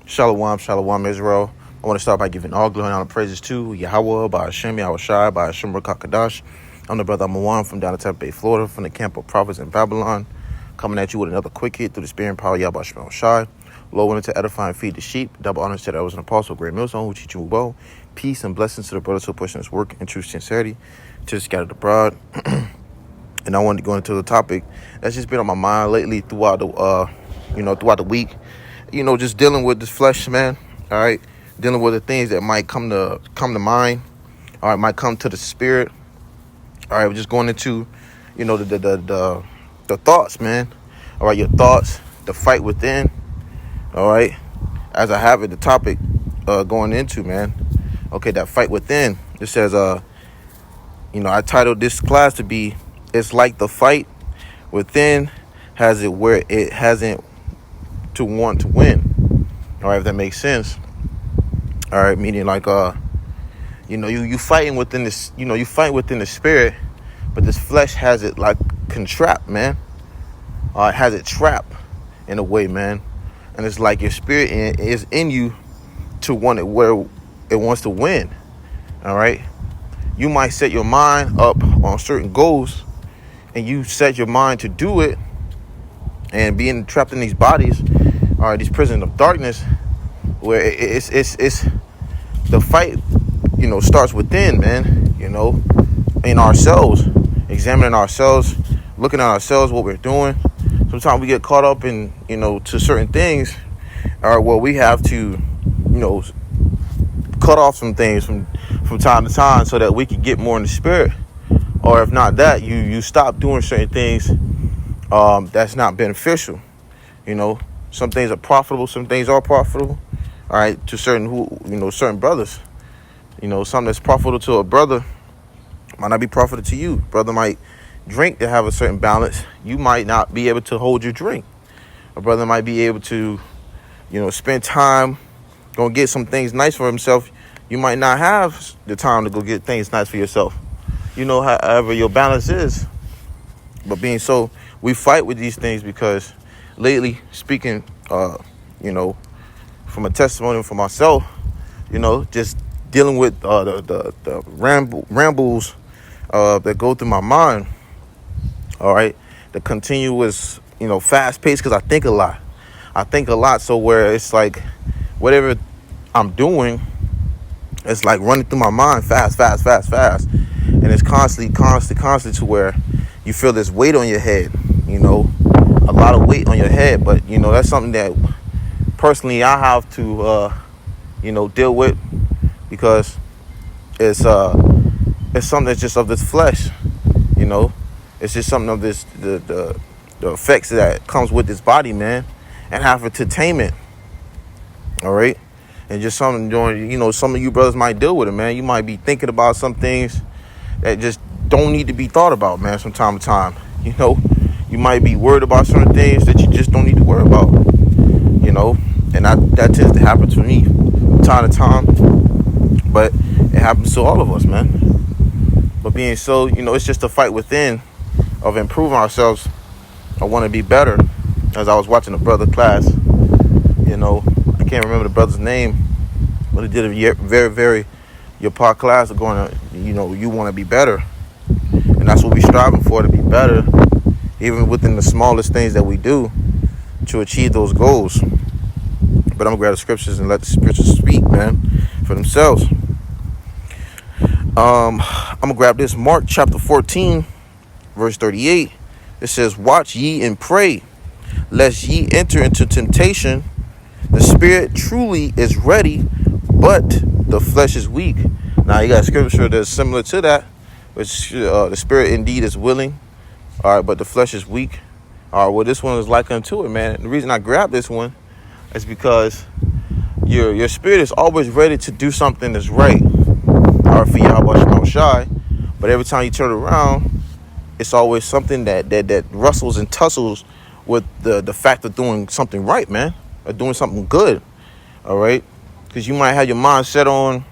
Shalom, shalom, Israel. I want to start by giving all glory and honor and praises to YAHAWAH, BAHASHAM, YAHAWASHI, BAHASHAM, QADASH. I'm the brother Amawan from down in Tampa Bay, Florida, from the camp of prophets in Babylon, coming at you with another quick hit through the spirit and power of YAHAWASHI. Lord, wanted to edify and feed the sheep. Double honor to that I was an apostle, GREATMILLSTONE, who teach you well. Peace and blessings to the brothers who pushing this work in true sincerity, to the scattered abroad. And I wanted to go into the topic that's just been on my mind lately throughout the week. Just dealing with this flesh, man. All right, dealing with the things that might come to mind. All right, might come to the spirit. All right, we're just going into, the thoughts, man. All right, your thoughts, the fight within. All right, as I have it, the topic going into, man. Okay, that fight within. It says, I titled this class to be, it's like the fight within has it where it hasn't to want to win. All right, if that makes sense. All right, meaning like you fighting within this, you fight within the spirit, but this flesh has it like contract, man. It has it trapped in a way, man. And it's like your spirit is in you to want it where it wants to win. All right, you might set your mind up on certain goals, and you set your mind to do it, and being trapped in these bodies, all right, these prisons of darkness, where it's the fight, starts within, man. In ourselves, examining ourselves, looking at ourselves, what we're doing. Sometimes we get caught up in, to certain things, all right, well, we have to, cut off some things from time to time so that we can get more in the spirit. Or if not that, you stop doing certain things that's not beneficial. Some things are profitable, some things are profitable, all right, to certain brothers. Something that's profitable to a brother might not be profitable to you. Brother might drink to have a certain balance. You might not be able to hold your drink. A brother might be able to, spend time, go get some things nice for himself. You might not have the time to go get things nice for yourself. However your balance is. But being so, we fight with these things because lately, speaking, from a testimony for myself, just dealing with the rambles that go through my mind. All right, the continuous, fast pace, because I think a lot. So where it's like whatever I'm doing, it's like running through my mind fast. And it's constantly to where you feel this weight on your head, a lot of weight on your head. But, that's something that personally I have to, deal with, because it's something that's just of this flesh, It's just something of this, the effects that comes with this body, man, and having to tame it. All right. And just something doing, some of you brothers might deal with it, man. You might be thinking about some things that just don't need to be thought about, man, from time to time. You might be worried about certain things that you just don't need to worry about, and that tends to happen to me from time to time, but it happens to all of us, man. But being so, it's just a fight within of improving ourselves. I want to be better. As I was watching a brother class, I can't remember the brother's name, but he did a very, very your part class of going to, you want to be better. And that's what we're striving for, to be better, even within the smallest things that we do to achieve those goals. But I'm going to grab the scriptures and let the scriptures speak, man, for themselves. I'm going to grab this Mark chapter 14, verse 38. It says, "Watch ye and pray, lest ye enter into temptation. The spirit truly is ready, but the flesh is weak." Now, you got scripture that's similar to that, which the spirit indeed is willing, all right, but the flesh is weak. All right, well, this one is like unto it, man. The reason I grabbed this one is because your spirit is always ready to do something that's right, all right, for YAHAWASHI. But every time you turn around, it's always something that rustles and tussles with the fact of doing something right, man, or doing something good, all right? Because you might have your mind set on,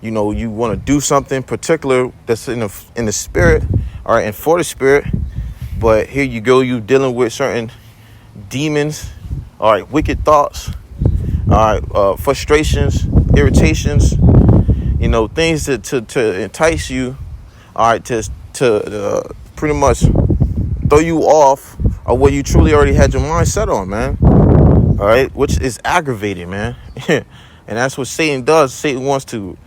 you want to do something particular that's in the spirit, all right, and for the spirit. But here you go, you dealing with certain demons, All right, wicked thoughts. All right, frustrations, irritations. You know, things to entice you. All right, to pretty much throw you off of what you truly already had your mind set on, man. All right, which is aggravating, man. And that's what Satan does. Satan wants to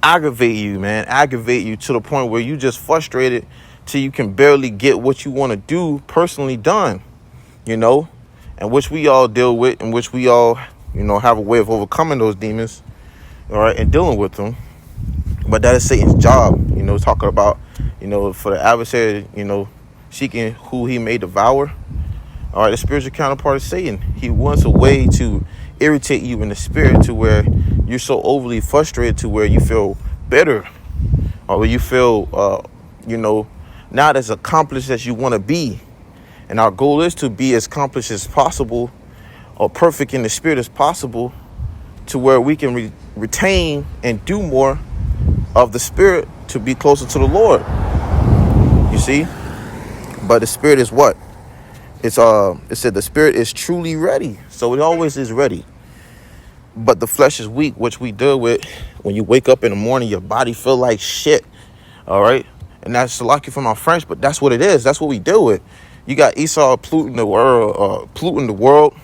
aggravate you, man. Aggravate you to the point where you just frustrated till you can barely get what you want to do personally done, you know, and which we all deal with, and which we all, you know, have a way of overcoming those demons, all right, and dealing with them. But that is Satan's job, you know, talking about, you know, for the adversary, you know, seeking who he may devour. All right, the spiritual counterpart is Satan. He wants a way to irritate you in the spirit to where you're so overly frustrated to where you feel bitter, or where you feel, you know, not as accomplished as you want to be. And our goal is to be as accomplished as possible, or perfect in the spirit as possible, to where we can retain and do more of the spirit to be closer to the Lord. You see? But the spirit is what? It said the spirit is truly ready. So it always is ready. But the flesh is weak, which we deal with. When you wake up in the morning, your body feel like shit. All right? And that's lucky for my French, but that's what it is. That's what we deal with. You got Esau polluting the world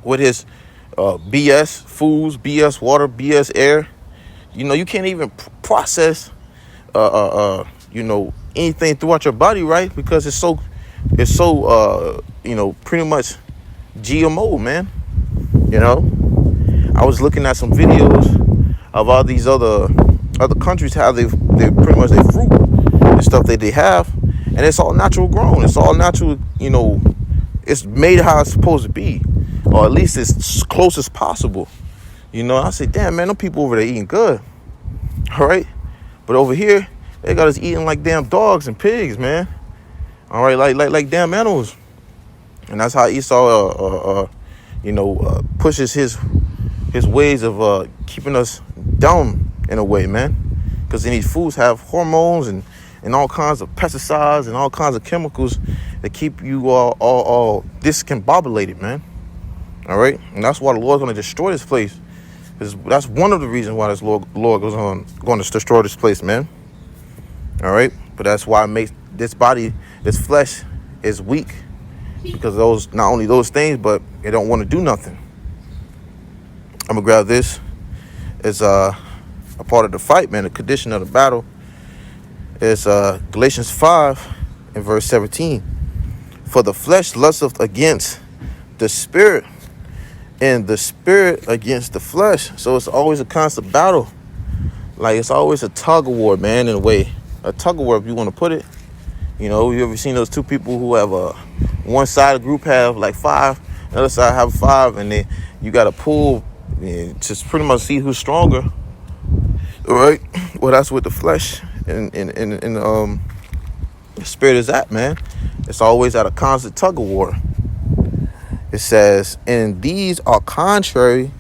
with his BS foods, BS water, BS air. You know, you can't even process you know, anything throughout your body, right? Because it's so you know, pretty much GMO, man. You know, I was looking at some videos of all these other countries, how they pretty much their fruit and stuff that they have, and it's all natural grown. It's all natural, you know. It's made how it's supposed to be, or at least as close as possible. You know, I say, damn, man, them people over there eating good. All right, but over here they got us eating like damn dogs and pigs, man. All right, like damn animals. And that's how Esau, you know, pushes his ways of keeping us down in a way, man. Because these foods have hormones and all kinds of pesticides and all kinds of chemicals that keep you all discombobulated, man. All right, and that's why the Lord's going to destroy this place. That's one of the reasons why this Lord goes on going to destroy this place, man. All right, but that's why it makes this body, this flesh, is weak, because those, not only those things, but it don't want to do nothing. I'm gonna grab this. It's a part of the fight, man. The condition of the battle is Galatians 5 and verse 17. For the flesh lusteth against the spirit, and the spirit against the flesh. So it's always a constant battle. Like, it's always a tug of war, man, in a way. A tug of war, if you want to put it. You know, you ever seen those two people who have one side of the group have like 5, the other side have 5, and you got to pull and just pretty much see who's stronger. All right. Well, that's what the flesh and the spirit is at, man. It's always at a constant tug of war. It says, and these are contrary,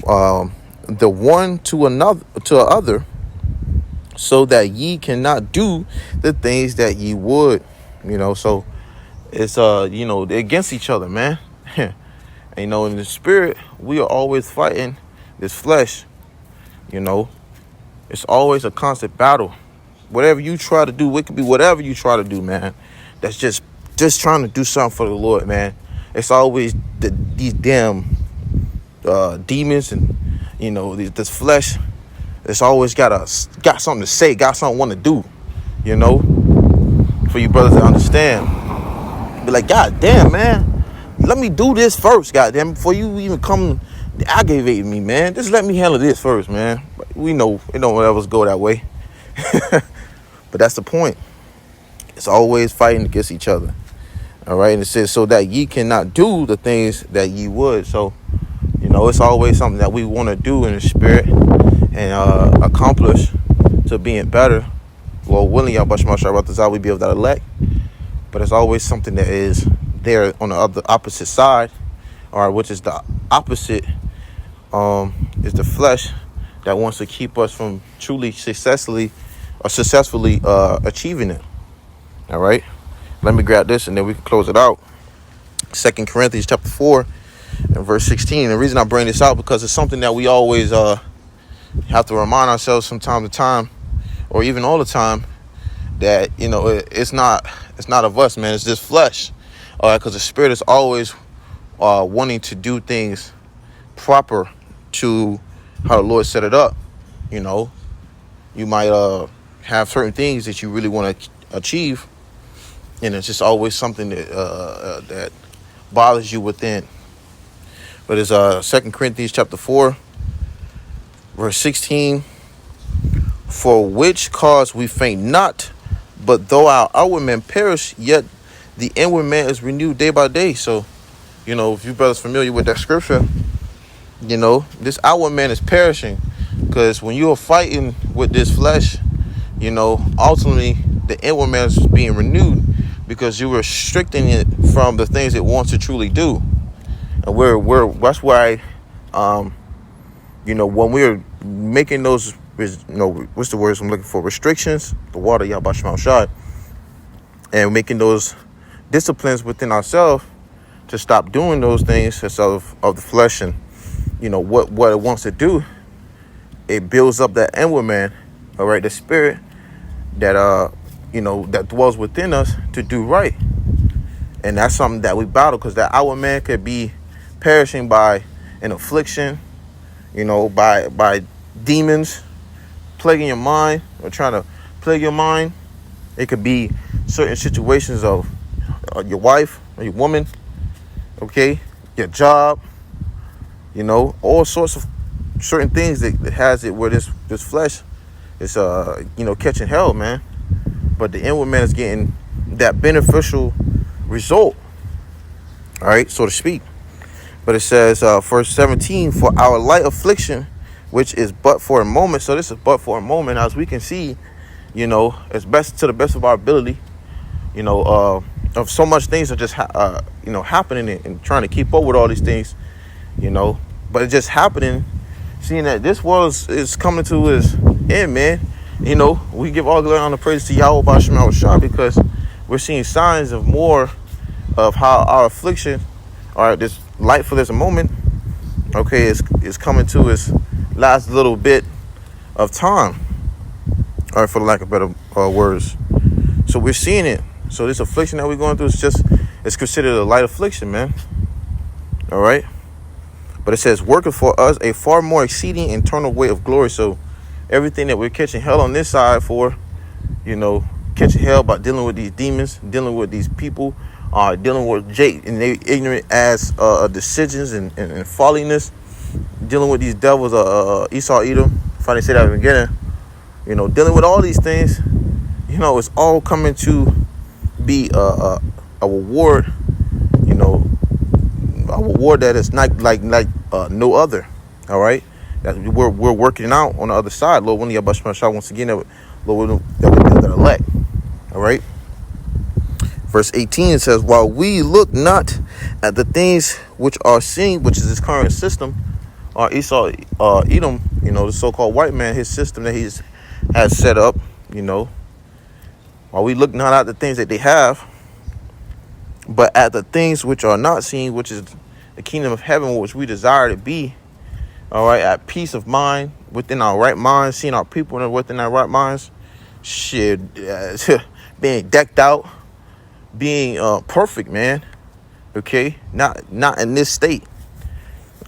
the one to the other, so that ye cannot do the things that ye would. You know, so it's you know, they're against each other, man. And, you know, in the spirit, we are always fighting this flesh. You know, it's always a constant battle. Whatever you try to do, it could be whatever you try to do, man. That's just trying to do something for the Lord, man. It's always these damn demons and, you know, this flesh. It's always got something to say, got something want to do, you know, for you brothers to understand. Be like, God damn, man, let me do this first, goddamn, before you even come aggravate me, man. Just let me handle this first, man. We know it don't ever go that way. But that's the point. It's always fighting against each other. All right. And it says, so that ye cannot do the things that ye would. So, you know, it's always something that we want to do in the spirit and accomplish to being better. Lord willing, Yahawashai, we be of that elect. But it's always something that is there on the opposite side, all right, which is the opposite, is the flesh that wants to keep us from truly successfully achieving it. All right, let me grab this and then we can close it out. 2 Corinthians chapter 4 and verse 16. The reason I bring this out because it's something that we always have to remind ourselves from time to time, or even all the time, that it's not of us, man. It's just flesh. All right, because the spirit is always wanting to do things proper to how the Lord set it up. You might have certain things that you really want to achieve, and it's just always something that bothers you within. But it's 2 Corinthians chapter 4, verse 16. For which cause we faint not, but though our outward man perish, yet the inward man is renewed day by day. So, if you brothers familiar with that scripture, this outward man is perishing. Because when you are fighting with this flesh, ultimately the inward man is being renewed because you're restricting it from the things it wants to truly do. And that's why, when we're making those, what's the words I'm looking for? Restrictions, the water, YAHAWASHI, and making those disciplines within ourselves to stop doing those things of the flesh and, what it wants to do. It builds up that inward man, all right, the spirit that that dwells within us to do right. And that's something that we battle, because that outward man could be perishing by an affliction, by demons plaguing your mind or trying to plague your mind. It could be certain situations of your wife or your woman, okay, your job, all sorts of certain things that has it where this flesh is catching hell, man. But the inward man is getting that beneficial result, all right, so to speak. But it says, verse 17, for our light affliction, which is but for a moment. So this is but for a moment, as we can see, it's best to the best of our ability, of so much things are just happening and trying to keep up with all these things, but it's just happening. Seeing that this world is coming to its end, man. We give all glory and honor praise to Yahweh BAHASHAM, because we're seeing signs of more of how our affliction, all right, this light for this moment, okay, is coming to its last little bit of time, all right, for lack of better words. So we're seeing it. So this affliction that we're going through it's considered a light affliction, man. All right. But it says, working for us a far more exceeding eternal weight of glory. So everything that we're catching hell on this side for, catching hell by dealing with these demons, dealing with these people, dealing with Jake and they ignorant ass decisions and folliness, dealing with these devils, Esau, Edom, if I didn't say that at the beginning, dealing with all these things, it's all coming to be a reward, a reward that is not like no other. All right, that we're working out on the other side. Lord, when YAHAWASHI once again, that we build that elect. All right. Verse 18 says, while we look not at the things which are seen, which is his current system, or Esau, Edom, the so-called white man, his system that he has set up, while we look not at the things that they have, but at the things which are not seen, which is the kingdom of heaven, which we desire to be, all right, at peace of mind, within our right minds, seeing our people within our right minds, being decked out, being perfect, man. Okay, not in this state,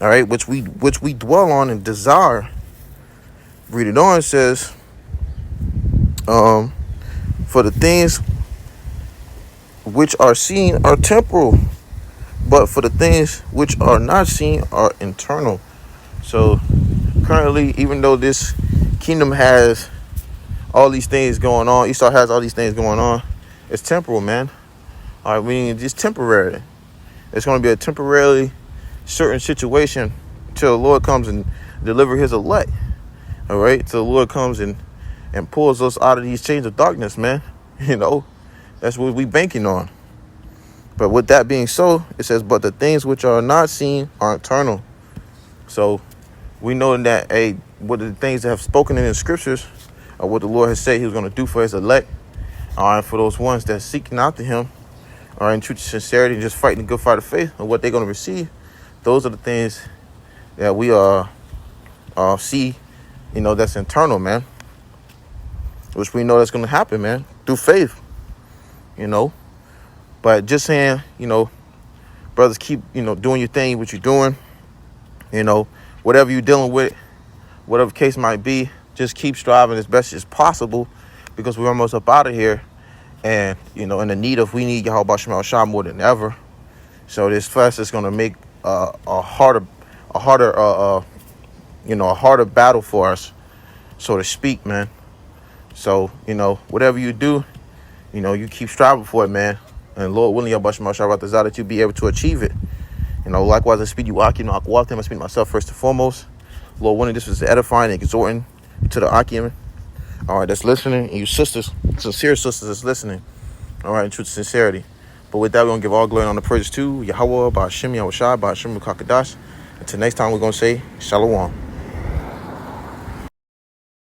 all right, which we dwell on and desire. Read it on. It says, for the things which are seen are temporal, but for the things which are not seen are eternal. So currently, even though this kingdom has all these things going on, Esau has all these things going on, it's temporal, man. All right, meaning it's temporary. It's going to be a temporarily certain situation until the Lord comes and deliver his elect. All right, till the Lord comes and pulls us out of these chains of darkness, man. That's what we banking on. But with that being so, it says, but the things which are not seen are eternal. So we know that, what the things that have spoken in the scriptures are what the Lord has said he was going to do for his elect. All right, for those ones that seeking after him, all right, in truth and sincerity, and just fighting the good fight of faith, and what they're going to receive, those are the things that we see, that's internal, man, which we know that's going to happen, man, through faith, But just saying, brothers, keep, doing your thing, what you're doing, whatever you're dealing with, whatever case might be, just keep striving as best as possible, because we're almost up out of here. And, in the we need YAHAWASHI more than ever. So this fast is going to make a harder battle for us, so to speak, man. So, whatever you do, you keep striving for it, man. And Lord willing, YAHAWASHI, that you be able to achieve it. Likewise, I speak you, Akim, I speak myself first and foremost. Lord willing, this is edifying and exhorting to the Akim. All right, that's listening, and you sisters, sincere sisters that's listening. All right, in truth and sincerity. But with that, we're going to give all glory on the praises to Yahawah, BAHASHAM, YAHAWASHI, BAHASHAM, QADASH. Until next time, we're going to say Shalom.